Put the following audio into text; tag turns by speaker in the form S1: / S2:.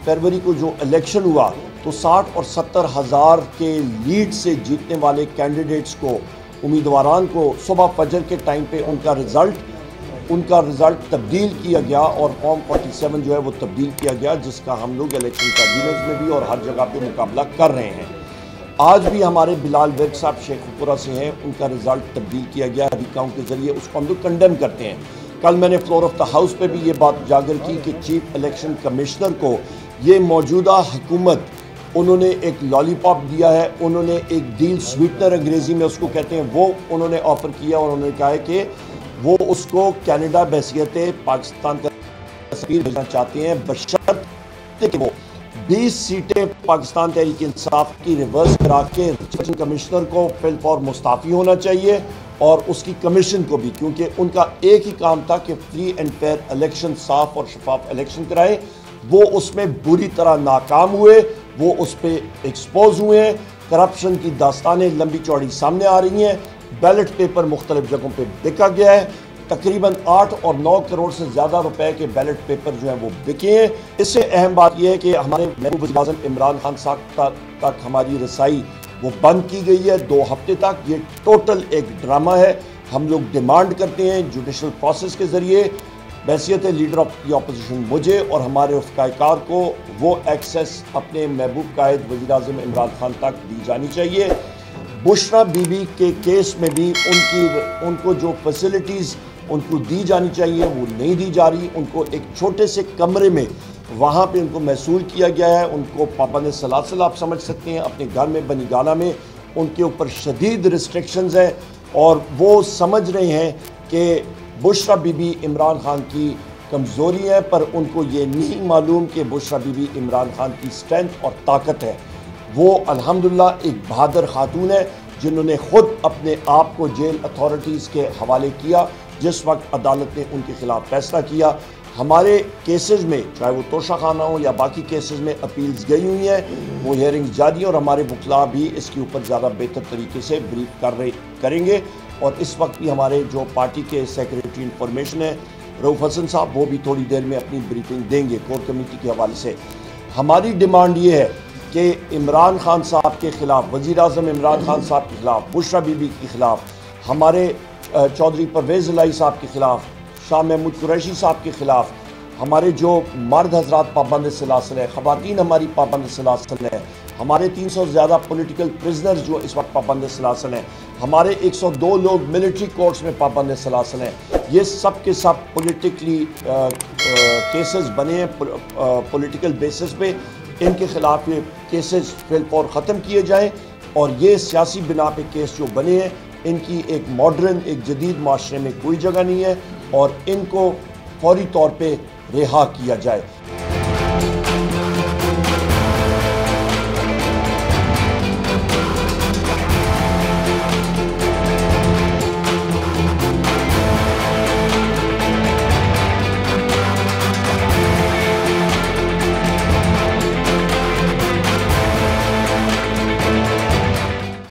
S1: फरवरी को जो इलेक्शन हुआ तो 60 और 70 हज़ार के लीड से जीतने वाले कैंडिडेट्स को, उम्मीदवारान को सुबह फजर के टाइम पे उनका रिज़ल्ट तब्दील किया गया और फॉर्म 47 जो है वो तब्दील किया गया, जिसका हम लोग इलेक्शन ट्रिब्यूनल्स में भी और हर जगह पे मुकाबला कर रहे हैं। आज भी हमारे बिलाल विर्क साहब शेखपुरा से हैं, उनका रिज़ल्ट तब्दील किया गया रिकाउंट के ज़रिए, उसको हम लोग कंडेम करते हैं। कल मैंने फ्लोर ऑफ द हाउस पे भी ये बात उजागर की कि चीफ इलेक्शन कमिश्नर को ये मौजूदा हुकूमत, उन्होंने एक लॉलीपॉप दिया है, उन्होंने एक डील स्वीटनर अंग्रेज़ी में उसको कहते हैं, वो उन्होंने ऑफ़र किया और उन्होंने कहा है कि वो उसको कनाडा बहैसियत पाकिस्तान का तस्वीर भेजना चाहते हैं, बशर्ते कि वो 20 सीटें पाकिस्तान तहरीक इंसाफ की रिवर्स करा के इलेक्शन कमिश्नर को फिल फॉर मुस्ताफ़ी होना चाहिए और उसकी कमीशन को भी, क्योंकि उनका एक ही काम था कि फ्री एंड फेयर इलेक्शन, साफ और शफाफ इलेक्शन कराए। वो उसमें बुरी तरह नाकाम हुए, वो उस पर एक्सपोज हुए हैं, करप्शन की दास्तानें लंबी चौड़ी सामने आ रही हैं, बैलेट पेपर मुख्तलिफ जगहों पे बिका गया है, तकरीबन 8 और 9 करोड़ से ज़्यादा रुपए के बैलेट पेपर जो हैं वो बिके हैं। इससे अहम बात यह है कि हमारे महबूब वज़ीर-ए-आज़म इमरान खान साहब तक हमारी रसाई वो बंद की गई है 2 हफ्ते तक। ये टोटल एक ड्रामा है। हम लोग डिमांड करते हैं जुडिशल प्रोसेस के ज़रिए बहैसियत लीडर ऑफ दी अपोजिशन मुझे और हमारे रफ़ाकार को वो एक्सेस अपने महबूब कायद वज़ीर-ए-आज़म इमरान खान तक दी जानी चाहिए। बुशरा बीबी के केस में भी उनको जो फैसिलिटीज़ उनको दी जानी चाहिए वो नहीं दी जा रही। उनको एक छोटे से कमरे में वहाँ पे उनको महसूल किया गया है। उनको पाबंद सलासल आप समझ सकते हैं, अपने घर में बनीगाना में उनके ऊपर शदीद रिस्ट्रिक्शंस हैं और वो समझ रहे हैं कि बुशरा बीबी इमरान खान की कमज़ोरी है, पर उनको ये नहीं मालूम कि बुशरा बीबी इमरान खान की स्ट्रेंथ और ताकत है। वो अल्हम्दुलिल्लाह एक बहादुर खातून है जिन्होंने ख़ुद अपने आप को जेल अथॉरिटीज़ के हवाले किया जिस वक्त अदालत ने उनके ख़िलाफ़ फ़ैसला किया। हमारे केसेस में, चाहे वो तोशा खाना हो या बाकी केसेस में अपील्स गई हुई हैं, वो हियरिंग्स जारी और हमारे वकला भी इसके ऊपर ज़्यादा बेहतर तरीके से ब्रीफ करेंगे। और इस वक्त भी हमारे जो पार्टी के सेक्रेटरी इंफॉर्मेशन है रऊफ़ हसन साहब, वो भी थोड़ी देर में अपनी ब्रीफिंग देंगे कोर कमेटी के हवाले से। हमारी डिमांड ये है कि इमरान खान साहब के ख़िलाफ़, वज़ीर-ए-आज़म इमरान खान साहब के ख़िलाफ़, बुशरा बीबी के ख़िलाफ़, हमारे चौधरी परवेज़ इलाही साहब के ख़िलाफ़, शाह महमूद कुरैशी साहब के ख़िलाफ़, हमारे जो मर्द हजरात पाबंद सलासल है, ख़वातीन हमारी पाबंद सलासल है, हमारे 300 से ज़्यादा पॉलिटिकल प्रिजनर्स जो इस वक्त पाबंद सलासल हैं, हमारे 102 लोग मिलिट्री कोर्ट्स में पाबंद सलासल हैं, ये सब के सब पॉलिटिकली केसेस बने हैं पॉलिटिकल बेसिस पे। इनके ख़िलाफ़ ये केसेस फिलफौर ख़त्म किए जाएँ और ये सियासी बिना पे केस जो बने हैं इनकी एक मॉडर्न, एक जदीद माशरे में कोई जगह नहीं है और इनको फौरी तौर पे रिहा किया जाए।